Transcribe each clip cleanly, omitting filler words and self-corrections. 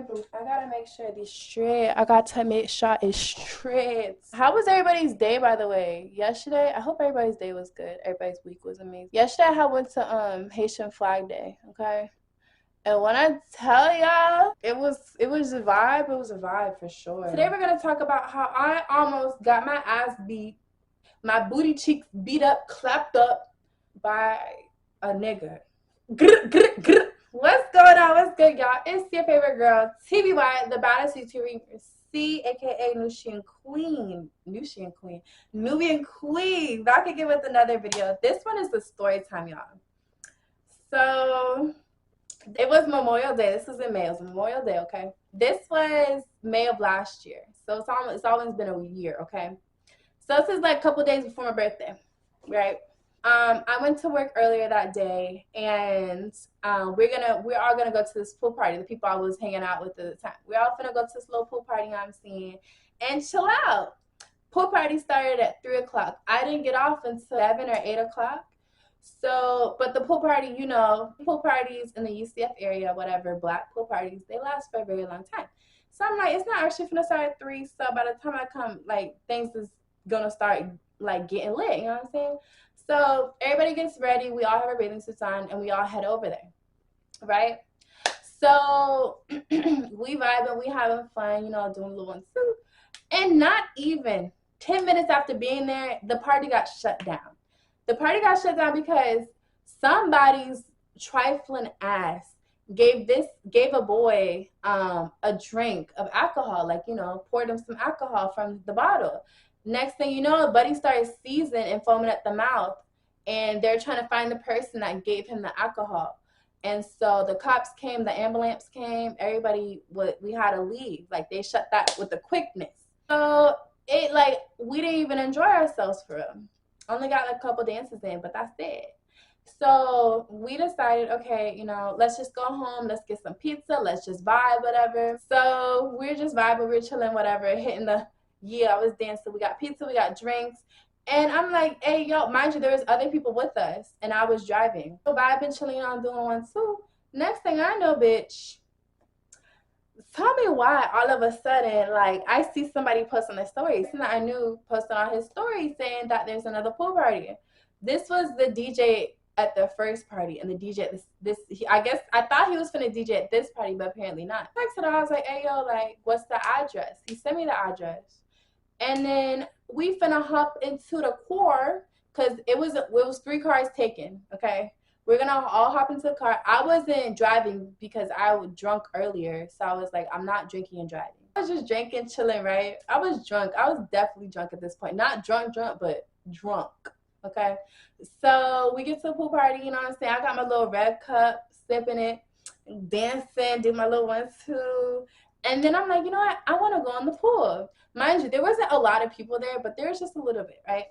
I gotta make sure these straight. I got to make sure it's straight. How was everybody's day, by the way? Yesterday, I hope everybody's day was good. Everybody's week was amazing. Yesterday, I went to Haitian Flag Day. Okay. And when I tell y'all, it was a vibe. It was a vibe for sure. Today we're gonna talk about how I almost got my ass beat, my booty cheeks beat up, clapped up by a nigga. Grr, grr, grr. What's going on? What's good, y'all? It's your favorite girl, TBY, the baddest YouTuber, C, aka Nubian Queen, Nubian Queen. Back again with another video. This one is the story time, y'all. So it was Memorial Day. This was in May. It was Memorial Day, okay? This was May of last year. So it's always been a year, okay? So this is like a couple days before my birthday, right? I went to work earlier that day, and we're all gonna go to this pool party. The people I was hanging out with at the time. We're all gonna go to this little pool party I'm seeing and chill out. Pool party started at 3 o'clock. I didn't get off until 7 or 8 o'clock. So, but the pool party, you know, pool parties in the UCF area, whatever, black pool parties, they last for a very long time. So I'm like, it's not actually gonna start at 3. So by the time I come, like, things is gonna start like getting lit. You know what I'm saying? So everybody gets ready. We all have our bathing suits on, and we all head over there, right? So we vibing, we having fun, you know, doing a little 1-2. And not even 10 minutes after being there, the party got shut down. The party got shut down because somebody's trifling ass gave a boy a drink of alcohol, like, you know, poured him some alcohol from the bottle. Next thing you know, buddy started seizing and foaming at the mouth, and they're trying to find the person that gave him the alcohol. And so the cops came, the ambulance came, everybody, we had to leave. Like, they shut that with a quickness. So it, like, we didn't even enjoy ourselves for real. Only got like a couple dances in, but that's it. So we decided, okay, you know, let's just go home, let's get some pizza, let's just vibe, whatever. So we're just vibing, we're chilling, whatever, hitting the, yeah, I was dancing. We got pizza, we got drinks. And I'm like, hey, yo, mind you, there was other people with us, and I was driving. So vibing, chilling on, doing 1-2. Next thing I know, bitch, tell me why all of a sudden, like, I see somebody post on their story. Something I knew posted on his story saying that there's another pool party. This was the DJ at the first party, and the DJ at I guess I thought he was finna DJ at this party, but apparently not. I texted him, I was like, hey, yo, like, what's the address? He sent me the address. And then we finna hop into the core, because it was 3 cars taken, okay? We're gonna all hop into the car. I wasn't driving because I was drunk earlier, so I was like, I'm not drinking and driving. I was just drinking, chilling, right? I was drunk. I was definitely drunk at this point. Not drunk, but drunk, okay? So we get to the pool party, you know what I'm saying? I got my little red cup, sipping it, dancing, did my little 1-2. And then I'm like, you know what? I want to go in the pool. Mind you, there wasn't a lot of people there, but there was just a little bit, right?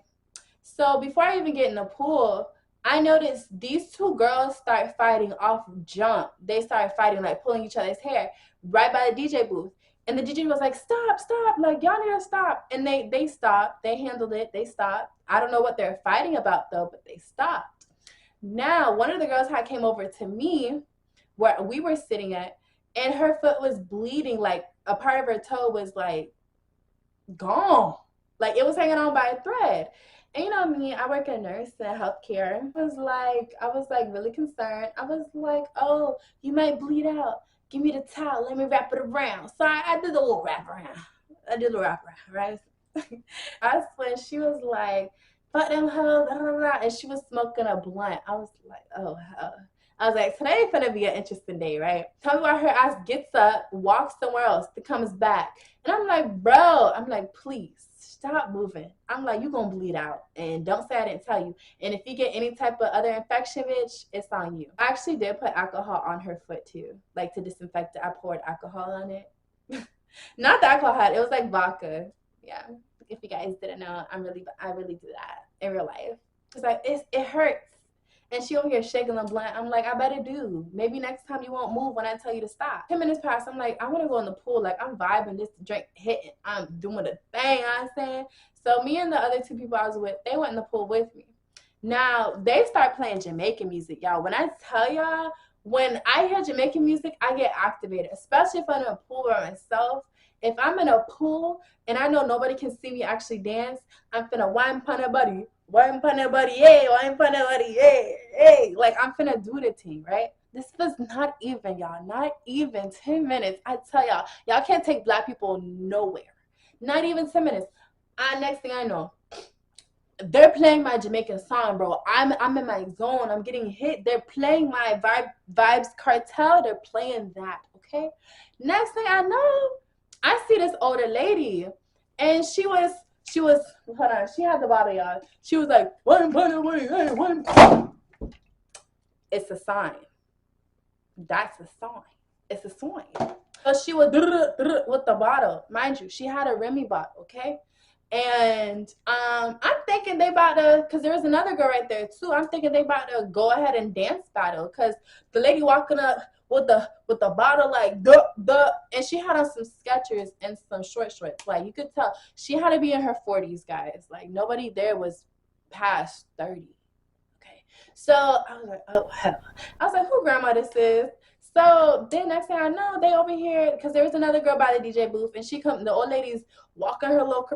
So before I even get in the pool, I noticed these 2 girls start fighting off jump. They started fighting, like pulling each other's hair right by the DJ booth. And the DJ was like, stop, like, y'all need to stop. And they stopped. They handled it. They stopped. I don't know what they're fighting about, though, but they stopped. Now, one of the girls had came over to me where we were sitting at, and her foot was bleeding. Like, a part of her toe was, like, gone. Like, it was hanging on by a thread. And you know me, I work in nurse and healthcare. I was like really concerned. I was like, oh, you might bleed out. Give me the towel. Let me wrap it around. So I did a little wrap around. Right? That's when she was like, fuck them hoes, blah, blah, blah, and she was smoking a blunt. I was like, oh, hell. I was like, today ain't gonna be an interesting day, right? Tell me why her ass gets up, walks somewhere else, comes back. And I'm like, bro, please. Stop moving. I'm like, you gonna bleed out, and don't say I didn't tell you. And if you get any type of other infection, bitch, it's on you. I actually did put alcohol on her foot too, like to disinfect it. I poured alcohol on it. Not the alcohol, it was like vodka. Yeah, if you guys didn't know, I really do that in real life, because it hurts. And she over here shaking the blunt. I'm like, I better do. Maybe next time you won't move when I tell you to stop. 10 minutes passed. I'm like, I want to go in the pool. Like, I'm vibing, this drink hitting. I'm doing the thing, you know what I'm saying? So me and the other 2 people I was with, they went in the pool with me. Now, they start playing Jamaican music, y'all. When I tell y'all, when I hear Jamaican music, I get activated, especially if I'm in a pool by myself. If I'm in a pool and I know nobody can see me actually dance, I'm finna wine pon a body, yeah, wine pon a body, yeah, hey. Like, I'm finna do the thing, right? This was not even, y'all, not even 10 minutes. I tell y'all, y'all can't take black people nowhere. Not even 10 minutes. Next thing I know, they're playing my Jamaican song, bro. I'm in my zone. I'm getting hit. They're playing my Vibes Cartel. They're playing that, okay? Next thing I know, I see this older lady, and she was hold on, she had the bottle, y'all. She was like, one point away, hey, one. It's a sign. That's a sign. It's a sign. So she was with the bottle. Mind you, she had a Remy bottle, okay? And I'm thinking they about to, because there was another girl right there too. I'm thinking they about to go ahead and dance battle, because the lady walking up with the bottle like and she had on some Skechers and some shorts. Like, you could tell she had to be in her 40s, guys. Like, nobody there was past 30. Okay, so I was like, oh hell. I was like, who grandma this is? So then next thing I know, they over here, because there was another girl by the DJ booth, and the old lady's walking her little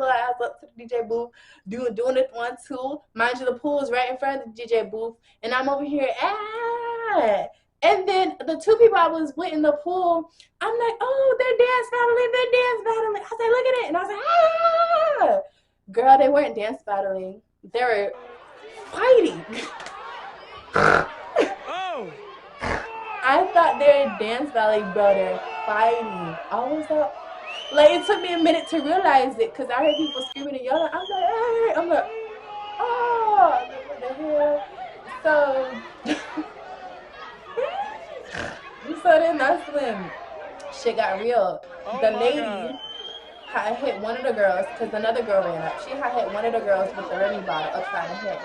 ass up to the DJ booth, doing it 1, 2. Mind you, the pool is right in front of the DJ booth, and I'm over here, and then the two people I was with in the pool, I'm like, oh, they're dance battling. I was like, look at it, and I was like, girl, they weren't dance battling, they were fighting. Oh. I thought they were dance battling, bro. They're fighting. I was like, it took me a minute to realize it, because I heard people screaming and yelling. I'm like, hey, I'm like, oh, what the hell? So, then that's when shit got real. The lady had hit one of the girls, because another girl ran up. She had hit one of the girls with the Remy bottle upside the head.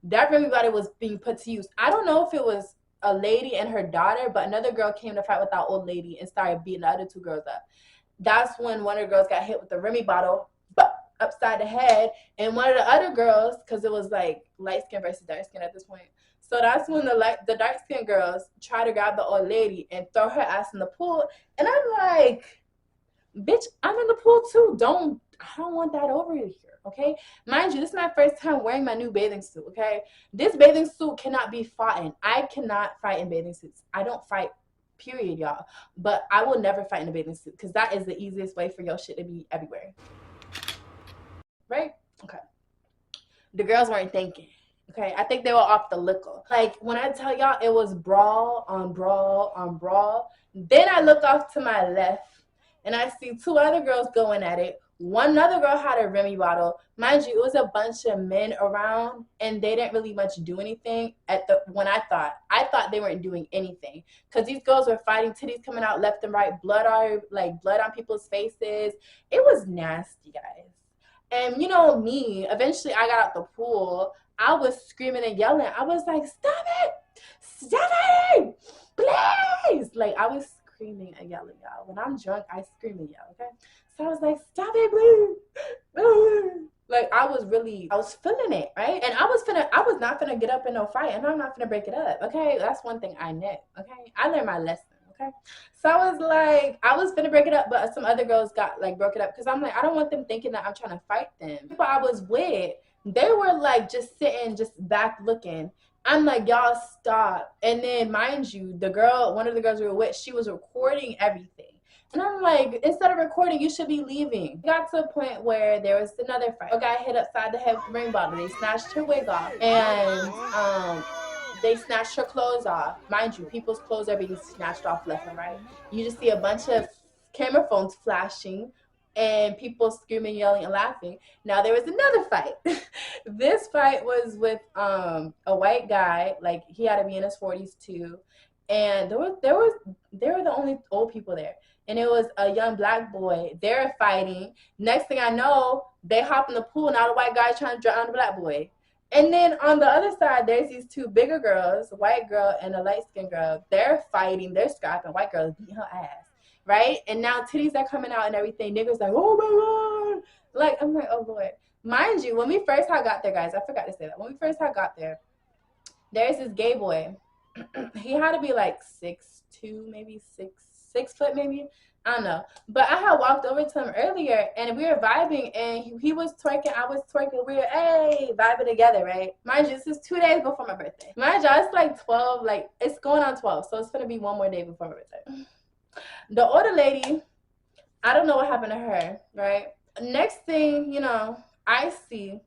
That Remy bottle was being put to use. I don't know if it was a lady and her daughter, but another girl came to fight with that old lady and started beating the other two girls up. That's when one of the girls got hit with the Remy bottle upside the head, and one of the other girls, because it was like light skin versus dark skin at this point, so that's when the dark skin girls try to grab the old lady and throw her ass in the pool, and I'm like, bitch, I'm in the pool too. I don't want that over here, okay? Mind you, this is my first time wearing my new bathing suit, okay? This bathing suit cannot be fought in. I cannot fight in bathing suits. I don't fight, period, y'all. But I will never fight in a bathing suit, because that is the easiest way for your shit to be everywhere. Right? Okay. The girls weren't thinking. Okay, I think they were off the liquor. Like, when I tell y'all, it was brawl on brawl on brawl. Then I look off to my left, and I see two other girls going at it. One other girl had a Remy bottle. Mind you, it was a bunch of men around, and they didn't really much do anything when I thought they weren't doing anything, because these girls were fighting, titties coming out left and right, blood on people's faces. It was nasty, guys. And you know me, eventually I got out the pool. I was screaming and yelling. I was like, stop it! Stop it! Please! Like, I was screaming and yelling, y'all. When I'm drunk, I scream and yell, okay? So I was like, stop it, please! Like, I was feeling it, right? And I was not finna get up in no fight, and I'm not finna break it up, okay? That's one thing I know, okay? I learned my lesson. Okay. So I was finna break it up, but some other girls got broke it up, because I'm like, I don't want them thinking that I'm trying to fight them. People I was with, they were just sitting, just back looking. I'm like, y'all stop. And then mind you, one of the girls we were with, she was recording everything. And I'm like, instead of recording, you should be leaving. It got to a point where there was another fight. A guy hit upside the head with a ring bottle. They snatched her wig off, and they snatched her clothes off. Mind you, people's clothes are being snatched off left and right. You just see a bunch of camera phones flashing and people screaming, yelling, and laughing. Now, there was another fight. This fight was with a white guy. Like, he had to be in his 40s too. And they were the only old people there. And it was a young black boy. They're fighting. Next thing I know, they hop in the pool. Now the white guy's trying to drown the black boy. And then on the other side, there's these two bigger girls, a white girl and a light-skinned girl. They're fighting. They're scrapping. White girl's beating her ass, right? And now titties are coming out and everything. Niggas like, oh, my God. Like, I'm like, oh, Lord. Mind you, when we first had got there, guys, I forgot to say that. When we first had got there, there's this gay boy. He had to be like 6'2", maybe 6 foot, maybe. I don't know. But I had walked over to him earlier and we were vibing and he was twerking, I was twerking. We were, hey, vibing together, right? Mind you, this is 2 days before my birthday. Mind you, it's like 12, like it's going on 12. So it's gonna be one more day before my birthday. The older lady, I don't know what happened to her, right? Next thing, I see,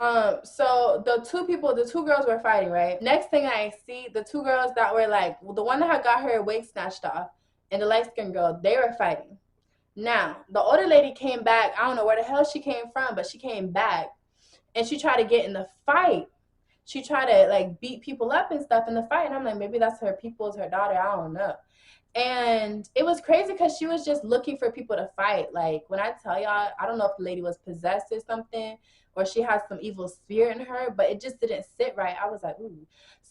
so the two girls were fighting, right? Next thing I see, the two girls that were like, the one that had got her wig snatched off and the light-skinned girl, they were fighting. Now, the older lady came back. I don't know where the hell she came from, but she came back and she tried to get in the fight. She tried to like beat people up and stuff in the fight. And I'm like, maybe that's her people's, her daughter. I don't know. And it was crazy because she was just looking for people to fight. Like when I tell y'all, I don't know if the lady was possessed or something, or she has some evil spirit in her, but it just didn't sit right. I was like, ooh.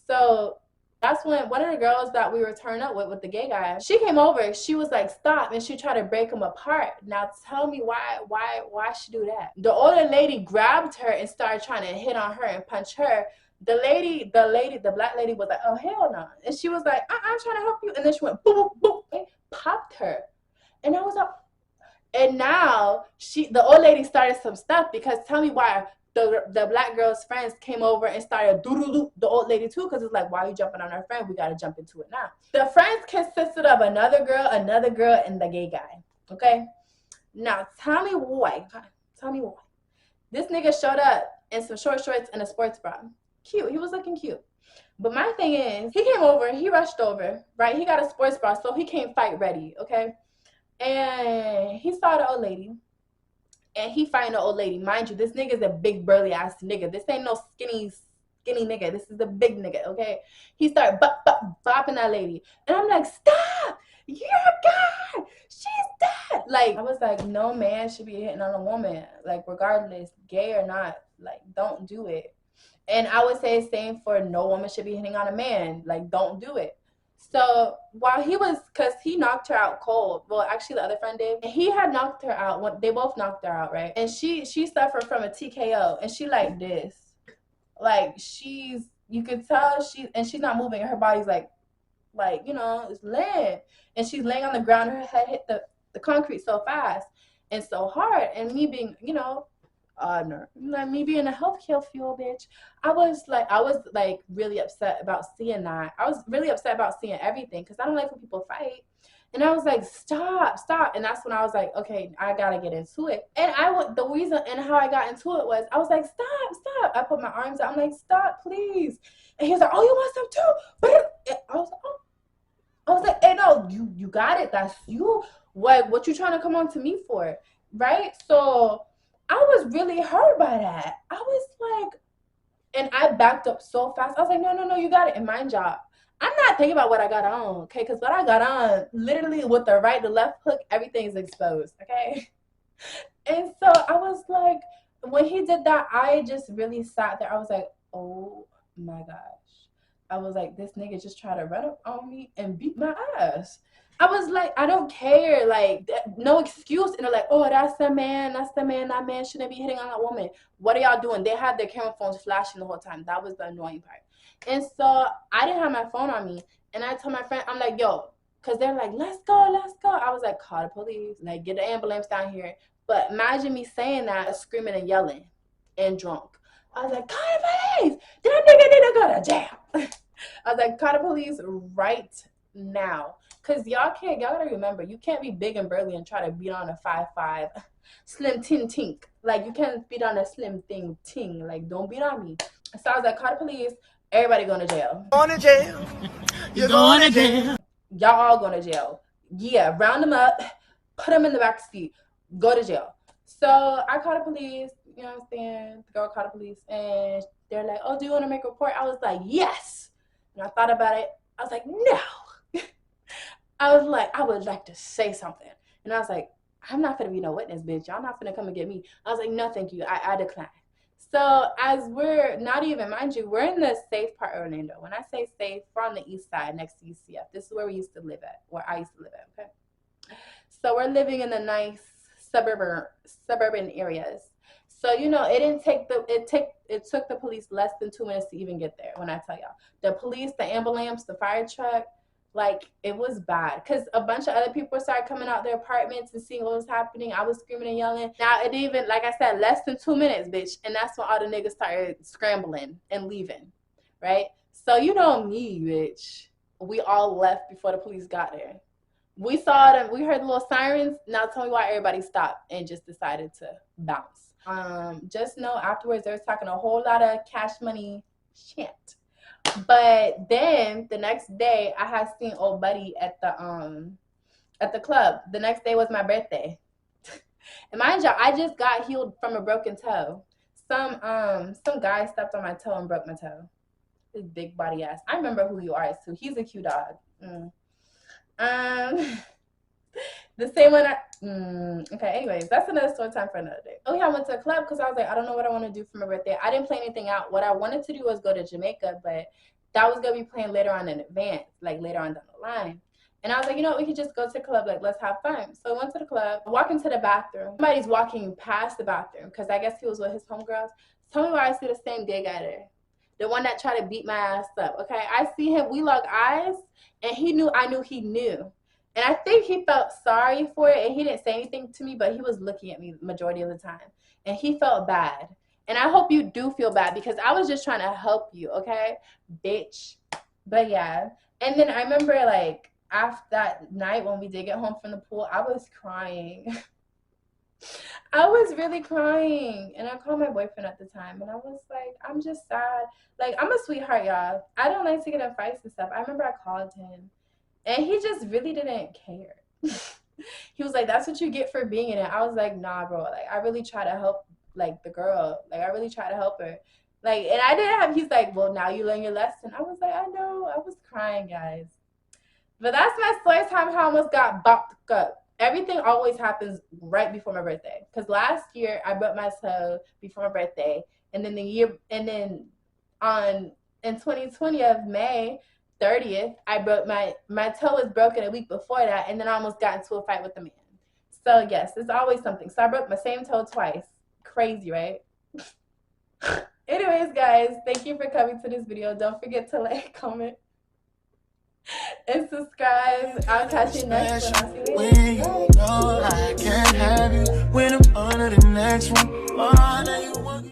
So that's when one of the girls that we were turned up with the gay guy, she came over. She was like, stop, and she tried to break him apart. Now tell me why she do that? The older lady grabbed her and started trying to hit on her and punch her. The black lady was like, oh, hell no. And she was like, I'm trying to help you. And then she went, boop, boop, and popped her. And I was like, and now the old lady started some stuff because tell me why the black girl's friends came over and started doo-doo-doo the old lady too, because it's like, why are you jumping on our friend? We got to jump into it now. The friends consisted of another girl, and the gay guy. Okay? Now, tell me why. This nigga showed up in some short shorts and a sports bra. Cute. He was looking cute. But my thing is, he came over, he rushed over, right? He got a sports bra, so he came fight ready, okay? And he saw the old lady. And he fighting the old lady. Mind you, this nigga's a big burly ass nigga. This ain't no skinny nigga. This is a big nigga, okay? He started bopping that lady. And I'm like, stop! You're a guy! She's dead! Like, I was like, no man should be hitting on a woman. Like, regardless, gay or not, like, don't do it. And I would say the same for no woman should be hitting on a man. Like, don't do it. So while because he knocked her out cold. Well, actually, the other friend did. He had knocked her out. They both knocked her out, right? And she suffered from a TKO, and she like this, like you could tell she's not moving. Her body's like it's laying, and she's laying on the ground. Her head hit the concrete so fast and so hard. And me being, no, like me being a healthcare fuel bitch, I was like really upset about seeing that. I was really upset about seeing everything because I don't like when people fight. And I was like, stop. And that's when I was like, okay, I gotta get into it. And the reason and how I got into it was I was like, stop. I put my arms out. I'm like, stop, please. And he was like, oh, you want some too? But I was like, hey, no, you got it. That's you. What you trying to come on to me for, right? So I was really hurt by that. I was like, and I backed up so fast. I was like, no, you got it. And mind y'all, I'm not thinking about what I got on, okay? Because what I got on, literally with the right, the left hook, everything's exposed, okay? And so I was like, when he did that, I just really sat there. I was like, oh my gosh. I was like, this nigga just tried to run up on me and beat my ass. I was like, I don't care, like, no excuse. And they're like, oh, that's the man, that man shouldn't be hitting on that woman. What are y'all doing? They had their camera phones flashing the whole time. That was the annoying part. And so I didn't have my phone on me. And I told my friend, I'm like, yo, because they're like, let's go. I was like, call the police, like, get the ambulance down here. But imagine me saying that, screaming and yelling and drunk. I was like, call the police. That nigga need to go to jail. I was like, call the police right now. Because y'all gotta remember, you can't be big and burly and try to beat on a 5'5" slim tink. Like, you can't beat on a slim ting. Like, don't beat on me. So I was like, call the police. Everybody going to jail. Going to jail. You're going to jail. Y'all all going to jail. Yeah, round them up. Put them in the back seat. Go to jail. So I called the police. You know what I'm saying? The girl called the police. And they're like, oh, do you want to make a report? I was like, yes. And I thought about it. I was like, no. I was like, I would like to say something. And I was like, I'm not going to be no witness, bitch. Y'all not going to come and get me. I was like, no, thank you. I decline. So as we're not even, mind you, we're in the safe part of Orlando. When I say safe, we're on the east side next to UCF. This is where we used to live at, where I used to live at, okay? So we're living in the nice suburban areas. So you know, it took the police less than 2 minutes to even get there. When I tell y'all, the police, the ambulance, the fire truck, like it was bad because a bunch of other people started coming out their apartments and seeing what was happening. I was screaming and yelling. Now it even, like I said, less than 2 minutes, bitch, and that's when all the niggas started scrambling and leaving, right? So you know me, bitch. We all left before the police got there. We saw them. We heard the little sirens. Now tell me why everybody stopped and just decided to bounce. Just know afterwards they was talking a whole lot of cash money shit. But then the next day I had seen old buddy at the club. The next day was my birthday. And mind you, I just got healed from a broken toe. Some guy stepped on my toe and broke my toe. His big body ass. I remember who you are too. He's a cute dog. The same one. Okay. Anyways, that's another story time for another day. Oh yeah, I went to a club because I was like, I don't know what I want to do for my birthday. I didn't plan anything out. What I wanted to do was go to Jamaica, but that was gonna be planned later on in advance, like later on down the line. And I was like, you know what, we could just go to the club, like let's have fun. So I went to the club, walk into the bathroom. Somebody's walking past the bathroom because I guess he was with his homegirls. Tell me why I see the same gay guy there. The one that tried to beat my ass up. Okay, I see him. We lock eyes, and I knew he knew. And I think he felt sorry for it, and he didn't say anything to me, but he was looking at me the majority of the time. And he felt bad. And I hope you do feel bad because I was just trying to help you, okay, bitch? But yeah. And then I remember, like, after that night when we did get home from the pool, I was crying. I was really crying. And I called my boyfriend at the time, and I was like, I'm just sad. Like, I'm a sweetheart, y'all. I don't like to get in fights and stuff. I remember I called him. And he just really didn't care. He was like, that's what you get for being in it. I was like, nah, bro. Like, I really try to help, like, the girl. Like, I really try to help her. Like, and I didn't have, he's like, well, now you learn your lesson. I was like, I know. I was crying, guys. But that's my story time how I almost got bopped up. Everything always happens right before my birthday. Because last year, I broke my toe before my birthday. And then in 2020 of May 30th, I broke my toe was broken a week before that, and then I almost got into a fight with a man. So yes, it's always something. So I broke my same toe twice. Crazy, right? Anyways, guys, thank you for coming to this video. Don't forget to like, comment, and subscribe. I'll catch you next one. I'll see you later. Bye. I can't have you when I'm under the next one. Oh, now you want